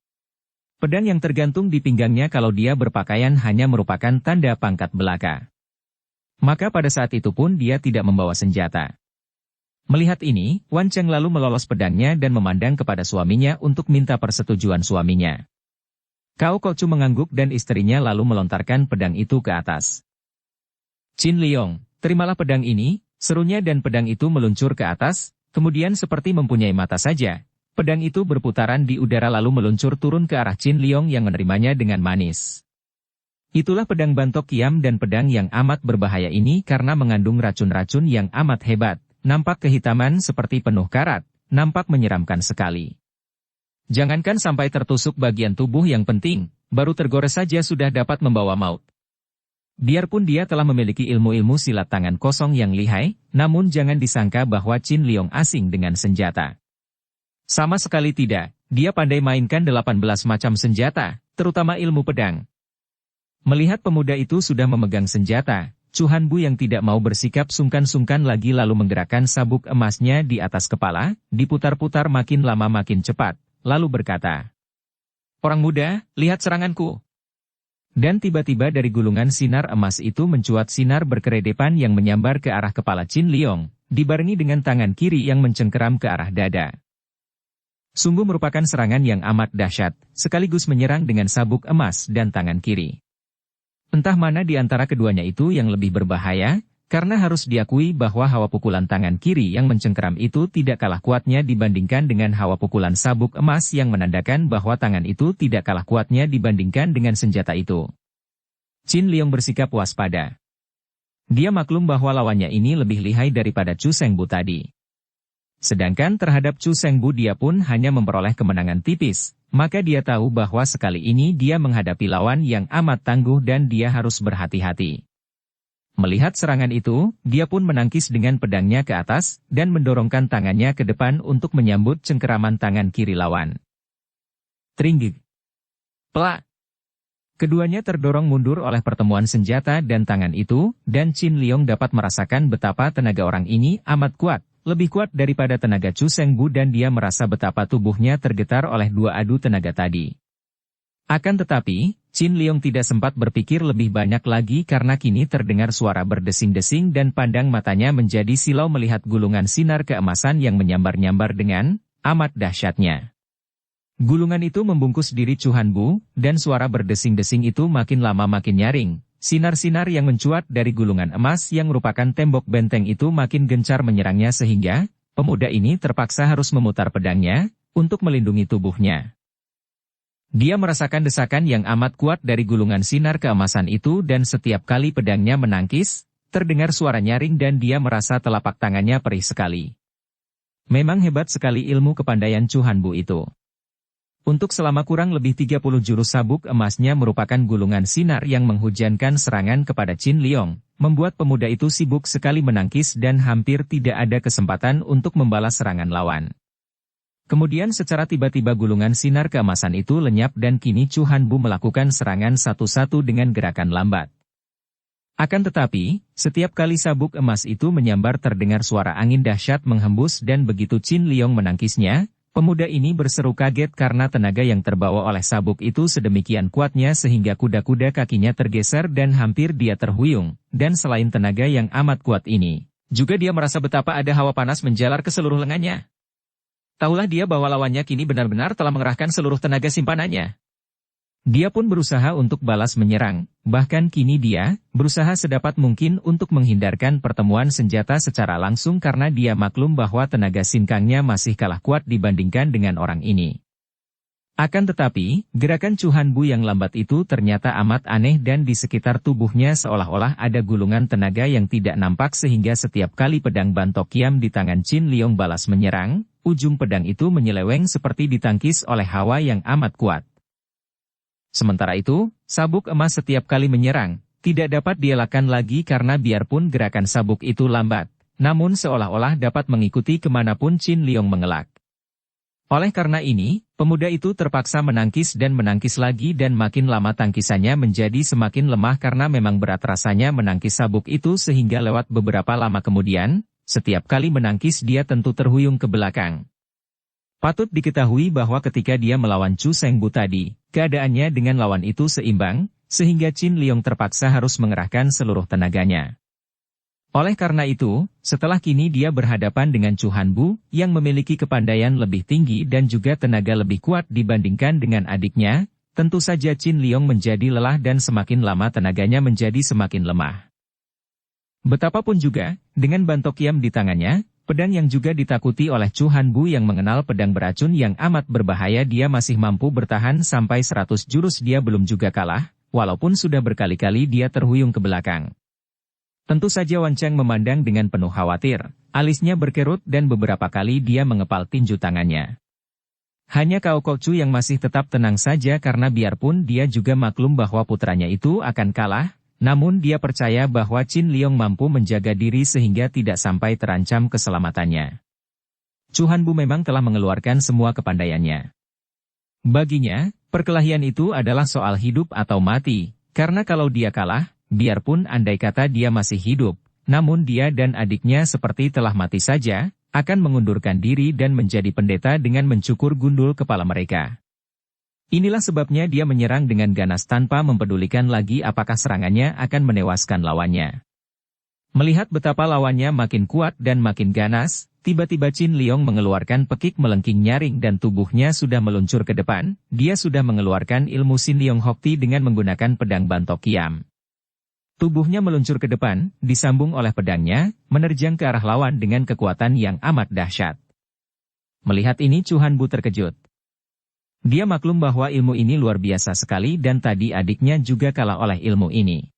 Pedang yang tergantung di pinggangnya kalau dia berpakaian hanya merupakan tanda pangkat belaka. Maka pada saat itu pun dia tidak membawa senjata. Melihat ini, Wan Cheng lalu melolos pedangnya dan memandang kepada suaminya untuk minta persetujuan suaminya. Cao Kok Chu mengangguk dan istrinya lalu melontarkan pedang itu ke atas. Qin Liong, terimalah pedang ini, serunya dan pedang itu meluncur ke atas, kemudian seperti mempunyai mata saja. Pedang itu berputaran di udara lalu meluncur turun ke arah Qin Liong yang menerimanya dengan manis. Itulah pedang Bantok Kiam, dan pedang yang amat berbahaya ini karena mengandung racun-racun yang amat hebat, nampak kehitaman seperti penuh karat, nampak menyeramkan sekali. Jangankan sampai tertusuk bagian tubuh yang penting, baru tergores saja sudah dapat membawa maut. Biarpun dia telah memiliki ilmu-ilmu silat tangan kosong yang lihai, namun jangan disangka bahwa Qin Liong asing dengan senjata. Sama sekali tidak, dia pandai mainkan 18 macam senjata, terutama ilmu pedang. Melihat pemuda itu sudah memegang senjata, Chu Hanbu yang tidak mau bersikap sungkan-sungkan lagi lalu menggerakkan sabuk emasnya di atas kepala, diputar-putar makin lama makin cepat, lalu berkata, "Orang muda, lihat seranganku." Dan tiba-tiba dari gulungan sinar emas itu mencuat sinar berkeredepan yang menyambar ke arah kepala Qin Liong, dibarengi dengan tangan kiri yang mencengkeram ke arah dada. Sungguh merupakan serangan yang amat dahsyat, sekaligus menyerang dengan sabuk emas dan tangan kiri. Entah mana di antara keduanya itu yang lebih berbahaya, karena harus diakui bahwa hawa pukulan tangan kiri yang mencengkeram itu tidak kalah kuatnya dibandingkan dengan hawa pukulan sabuk emas yang menandakan bahwa tangan itu tidak kalah kuatnya dibandingkan dengan senjata itu. Qin Liong bersikap waspada. Dia maklum bahwa lawannya ini lebih lihai daripada Chu Sengbu tadi. Sedangkan terhadap Chu Sengbu dia pun hanya memperoleh kemenangan tipis, maka dia tahu bahwa sekali ini dia menghadapi lawan yang amat tangguh dan dia harus berhati-hati. Melihat serangan itu, dia pun menangkis dengan pedangnya ke atas, dan mendorongkan tangannya ke depan untuk menyambut cengkeraman tangan kiri lawan. Tringgig. Plak. Keduanya terdorong mundur oleh pertemuan senjata dan tangan itu, dan Qin Liong dapat merasakan betapa tenaga orang ini amat kuat. Lebih kuat daripada tenaga Chu Sengbu dan dia merasa betapa tubuhnya tergetar oleh dua adu tenaga tadi. Akan tetapi, Qin Liong tidak sempat berpikir lebih banyak lagi karena kini terdengar suara berdesing-desing dan pandang matanya menjadi silau melihat gulungan sinar keemasan yang menyambar-nyambar dengan amat dahsyatnya. Gulungan itu membungkus diri Chu Hanbu, dan suara berdesing-desing itu makin lama makin nyaring. Sinar-sinar yang mencuat dari gulungan emas yang merupakan tembok benteng itu makin gencar menyerangnya sehingga pemuda ini terpaksa harus memutar pedangnya untuk melindungi tubuhnya. Dia merasakan desakan yang amat kuat dari gulungan sinar keemasan itu dan setiap kali pedangnya menangkis, terdengar suara nyaring dan dia merasa telapak tangannya perih sekali. Memang hebat sekali ilmu kepandaian Chu Hanbu itu. Untuk selama kurang lebih 30 jurus sabuk emasnya merupakan gulungan sinar yang menghujankan serangan kepada Qin Liong, membuat pemuda itu sibuk sekali menangkis dan hampir tidak ada kesempatan untuk membalas serangan lawan. Kemudian secara tiba-tiba gulungan sinar keemasan itu lenyap dan kini Chu Hanbu melakukan serangan satu-satu dengan gerakan lambat. Akan tetapi, setiap kali sabuk emas itu menyambar terdengar suara angin dahsyat menghembus dan begitu Qin Liong menangkisnya, pemuda ini berseru kaget karena tenaga yang terbawa oleh sabuk itu sedemikian kuatnya sehingga kuda-kuda kakinya tergeser dan hampir dia terhuyung, dan selain tenaga yang amat kuat ini, juga dia merasa betapa ada hawa panas menjalar ke seluruh lengannya. Tahulah dia bahwa lawannya kini benar-benar telah mengerahkan seluruh tenaga simpanannya. Dia pun berusaha untuk balas menyerang, bahkan kini dia berusaha sedapat mungkin untuk menghindarkan pertemuan senjata secara langsung karena dia maklum bahwa tenaga sinkangnya masih kalah kuat dibandingkan dengan orang ini. Akan tetapi, gerakan Chu Hanbu yang lambat itu ternyata amat aneh dan di sekitar tubuhnya seolah-olah ada gulungan tenaga yang tidak nampak sehingga setiap kali pedang Bantok Kiam di tangan Qin Liong balas menyerang, ujung pedang itu menyeleweng seperti ditangkis oleh hawa yang amat kuat. Sementara itu, sabuk emas setiap kali menyerang, tidak dapat dielakkan lagi karena biarpun gerakan sabuk itu lambat, namun seolah-olah dapat mengikuti kemanapun Qin Liong mengelak. Oleh karena ini, pemuda itu terpaksa menangkis dan menangkis lagi dan makin lama tangkisannya menjadi semakin lemah karena memang berat rasanya menangkis sabuk itu sehingga lewat beberapa lama kemudian, setiap kali menangkis dia tentu terhuyung ke belakang. Patut diketahui bahwa ketika dia melawan Chu Sengbu tadi, keadaannya dengan lawan itu seimbang, sehingga Qin Liong terpaksa harus mengerahkan seluruh tenaganya. Oleh karena itu, setelah kini dia berhadapan dengan Chu Hanbu, yang memiliki kepandaian lebih tinggi dan juga tenaga lebih kuat dibandingkan dengan adiknya, tentu saja Qin Liong menjadi lelah dan semakin lama tenaganya menjadi semakin lemah. Betapapun juga, dengan Bantok Kiam di tangannya, Pedang yang juga ditakuti oleh Chu Hanbu yang mengenal pedang beracun yang amat berbahaya, dia masih mampu bertahan sampai 100 jurus, dia belum juga kalah, walaupun sudah berkali-kali dia terhuyung ke belakang. Tentu saja Wan Cheng memandang dengan penuh khawatir, alisnya berkerut dan beberapa kali dia mengepal tinju tangannya. Hanya Cao Kok Chu yang masih tetap tenang saja karena biarpun dia juga maklum bahwa putranya itu akan kalah, namun dia percaya bahwa Qin Liong mampu menjaga diri sehingga tidak sampai terancam keselamatannya. Chu Hanbu memang telah mengeluarkan semua kepandaiannya. Baginya, perkelahian itu adalah soal hidup atau mati, karena kalau dia kalah, biarpun andai kata dia masih hidup, namun dia dan adiknya seperti telah mati saja, akan mengundurkan diri dan menjadi pendeta dengan mencukur gundul kepala mereka. Inilah sebabnya dia menyerang dengan ganas tanpa mempedulikan lagi apakah serangannya akan menewaskan lawannya. Melihat betapa lawannya makin kuat dan makin ganas, tiba-tiba Qin Liong mengeluarkan pekik melengking nyaring dan tubuhnya sudah meluncur ke depan, dia sudah mengeluarkan ilmu Sin Liong Hokti dengan menggunakan pedang Bantok Kiam. Tubuhnya meluncur ke depan, disambung oleh pedangnya, menerjang ke arah lawan dengan kekuatan yang amat dahsyat. Melihat ini Chu Hanbu terkejut. Dia maklum bahwa ilmu ini luar biasa sekali dan tadi adiknya juga kalah oleh ilmu ini.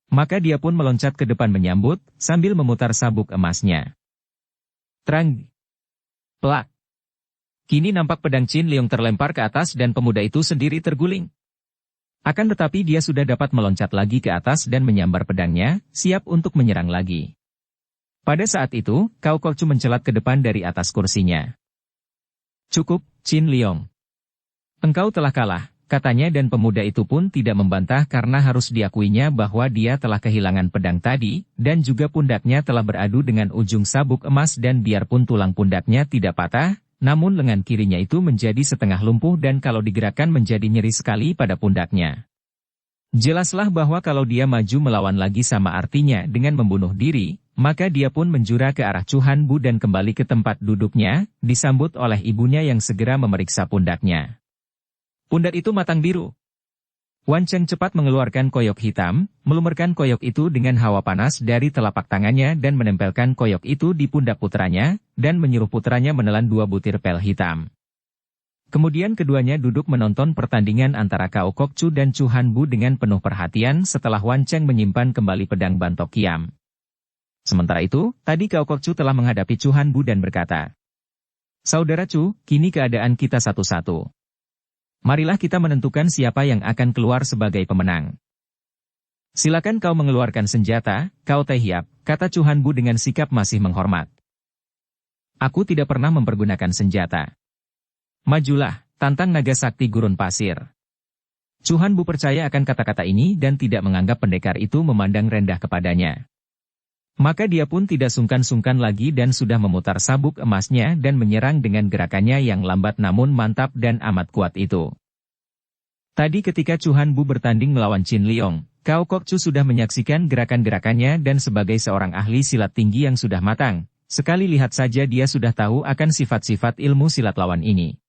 Maka dia pun meloncat ke depan menyambut, sambil memutar sabuk emasnya. Terang! Plak! Kini nampak pedang Qin Liong terlempar ke atas dan pemuda itu sendiri terguling. Akan tetapi dia sudah dapat meloncat lagi ke atas dan menyambar pedangnya, siap untuk menyerang lagi. Pada saat itu, Cao Kok Chu mencelat ke depan dari atas kursinya. Cukup, Qin Liong. Engkau telah kalah, katanya, dan pemuda itu pun tidak membantah karena harus diakuinya bahwa dia telah kehilangan pedang tadi, dan juga pundaknya telah beradu dengan ujung sabuk emas dan biarpun tulang pundaknya tidak patah, namun lengan kirinya itu menjadi setengah lumpuh dan kalau digerakkan menjadi nyeri sekali pada pundaknya. Jelaslah bahwa kalau dia maju melawan lagi sama artinya dengan membunuh diri, maka dia pun menjura ke arah Chu Hanbu dan kembali ke tempat duduknya, disambut oleh ibunya yang segera memeriksa pundaknya. Pundak itu matang biru. Wan Cheng cepat mengeluarkan koyok hitam, melumerkan koyok itu dengan hawa panas dari telapak tangannya dan menempelkan koyok itu di pundak putranya, dan menyuruh putranya menelan 2 butir pel hitam. Kemudian keduanya duduk menonton pertandingan antara Cao Kok Chu dan Chu Hanbu dengan penuh perhatian setelah Wan Cheng menyimpan kembali pedang Bantok Kiam. Sementara itu, tadi Cao Kok Chu telah menghadapi Chu Hanbu dan berkata, "Saudara Chu, kini keadaan kita satu-satu. Marilah kita menentukan siapa yang akan keluar sebagai pemenang. Silakan kau mengeluarkan senjata, Cao Taihiap," kata Chu Hanbu dengan sikap masih menghormat. "Aku tidak pernah mempergunakan senjata. Majulah, tantang naga sakti gurun pasir." Chu Hanbu percaya akan kata-kata ini dan tidak menganggap pendekar itu memandang rendah kepadanya. Maka dia pun tidak sungkan-sungkan lagi dan sudah memutar sabuk emasnya dan menyerang dengan gerakannya yang lambat namun mantap dan amat kuat itu. Tadi ketika Chu Hanbu bertanding melawan Qin Liong, Cao Kok Chu sudah menyaksikan gerakan-gerakannya dan sebagai seorang ahli silat tinggi yang sudah matang, sekali lihat saja dia sudah tahu akan sifat-sifat ilmu silat lawan ini.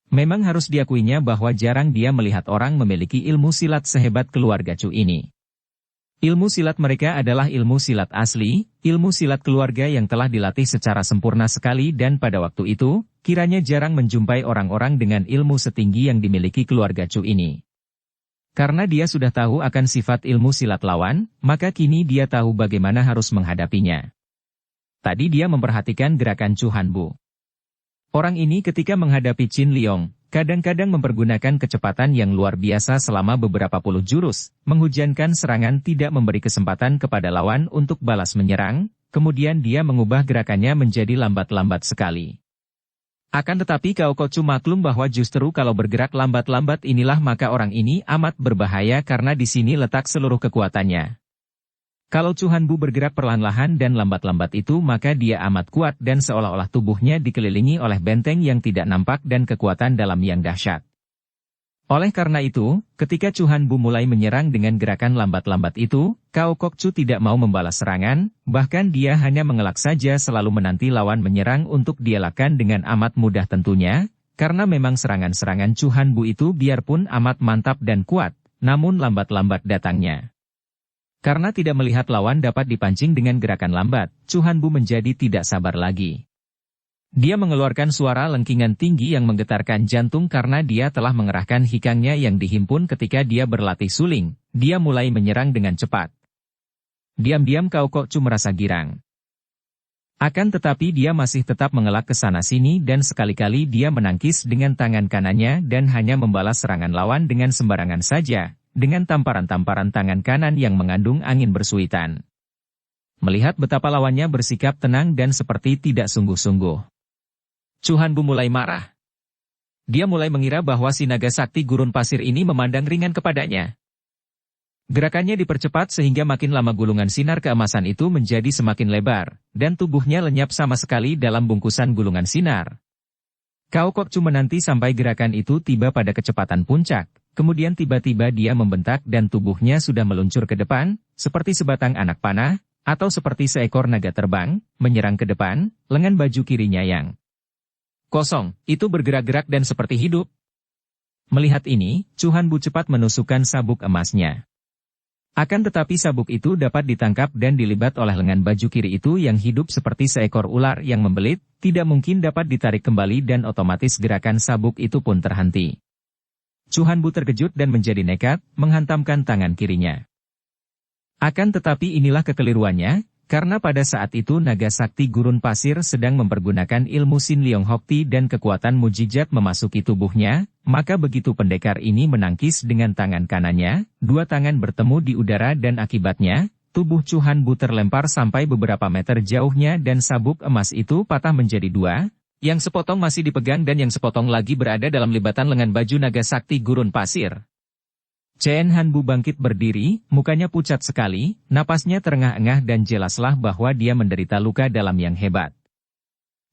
Memang harus diakuinya bahwa jarang dia melihat orang memiliki ilmu silat sehebat keluarga Chu ini. Ilmu silat mereka adalah ilmu silat asli, ilmu silat keluarga yang telah dilatih secara sempurna sekali dan pada waktu itu, kiranya jarang menjumpai orang-orang dengan ilmu setinggi yang dimiliki keluarga Chu ini. Karena dia sudah tahu akan sifat ilmu silat lawan, maka kini dia tahu bagaimana harus menghadapinya. Tadi dia memperhatikan gerakan Chu Hanbu. Orang ini ketika menghadapi Qin Liong, kadang-kadang mempergunakan kecepatan yang luar biasa selama beberapa puluh jurus, menghujankan serangan tidak memberi kesempatan kepada lawan untuk balas menyerang, kemudian dia mengubah gerakannya menjadi lambat-lambat sekali. Akan tetapi Cao Kok Chu maklum bahwa justru kalau bergerak lambat-lambat inilah maka orang ini amat berbahaya karena di sini letak seluruh kekuatannya. Kalau Chu Hanbu bergerak perlahan-lahan dan lambat-lambat itu maka dia amat kuat dan seolah-olah tubuhnya dikelilingi oleh benteng yang tidak nampak dan kekuatan dalam yang dahsyat. Oleh karena itu, ketika Chu Hanbu mulai menyerang dengan gerakan lambat-lambat itu, Cao Kok Chu tidak mau membalas serangan, bahkan dia hanya mengelak saja selalu menanti lawan menyerang untuk dielakkan dengan amat mudah tentunya, karena memang serangan-serangan Chu Hanbu itu biarpun amat mantap dan kuat, namun lambat-lambat datangnya. Karena tidak melihat lawan dapat dipancing dengan gerakan lambat, Chu Hanbu menjadi tidak sabar lagi. Dia mengeluarkan suara lengkingan tinggi yang menggetarkan jantung karena dia telah mengerahkan hikangnya yang dihimpun ketika dia berlatih suling. Dia mulai menyerang dengan cepat. Diam-diam Cao Kok Chu merasa girang. Akan tetapi dia masih tetap mengelak ke sana-sini dan sekali-kali dia menangkis dengan tangan kanannya dan hanya membalas serangan lawan dengan sembarangan saja, dengan tamparan-tamparan tangan kanan yang mengandung angin bersuitan. Melihat betapa lawannya bersikap tenang dan seperti tidak sungguh-sungguh, Chu Hanbu mulai marah. Dia mulai mengira bahwa si naga sakti gurun pasir ini memandang ringan kepadanya. Gerakannya dipercepat sehingga makin lama gulungan sinar keemasan itu menjadi semakin lebar, dan tubuhnya lenyap sama sekali dalam bungkusan gulungan sinar. Cao Kok Chu menanti sampai gerakan itu tiba pada kecepatan puncak, kemudian tiba-tiba dia membentak dan tubuhnya sudah meluncur ke depan, seperti sebatang anak panah, atau seperti seekor naga terbang, menyerang ke depan, lengan baju kirinya yang kosong, itu bergerak-gerak dan seperti hidup. Melihat ini, Chu Hanbu cepat menusukkan sabuk emasnya. Akan tetapi sabuk itu dapat ditangkap dan dilibat oleh lengan baju kiri itu yang hidup seperti seekor ular yang membelit, tidak mungkin dapat ditarik kembali dan otomatis gerakan sabuk itu pun terhenti. Chu Hanbu terkejut dan menjadi nekat, menghantamkan tangan kirinya. Akan tetapi inilah kekeliruannya, karena pada saat itu naga sakti gurun pasir sedang mempergunakan ilmu Sin Leong Hokti dan kekuatan mujizat memasuki tubuhnya, maka begitu pendekar ini menangkis dengan tangan kanannya, dua tangan bertemu di udara dan akibatnya, tubuh Chu Hanbu terlempar sampai beberapa meter jauhnya dan sabuk emas itu patah menjadi dua, yang sepotong masih dipegang dan yang sepotong lagi berada dalam libatan lengan baju naga sakti gurun pasir. Chen Hanbu bangkit berdiri, mukanya pucat sekali, napasnya terengah-engah dan jelaslah bahwa dia menderita luka dalam yang hebat.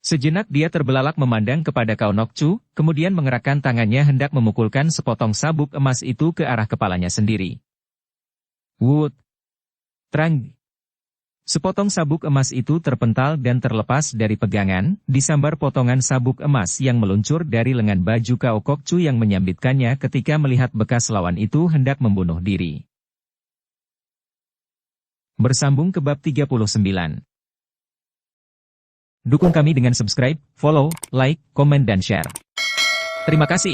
Sejenak dia terbelalak memandang kepada Cao Nok Chu, kemudian mengerahkan tangannya hendak memukulkan sepotong sabuk emas itu ke arah kepalanya sendiri. Wut! Trang! Sepotong sabuk emas itu terpental dan terlepas dari pegangan, disambar potongan sabuk emas yang meluncur dari lengan baju Cao Kok Chu yang menyambitkannya ketika melihat bekas lawan itu hendak membunuh diri. Bersambung ke bab 39. Dukung kami dengan subscribe, follow, like, komen dan share. Terima kasih.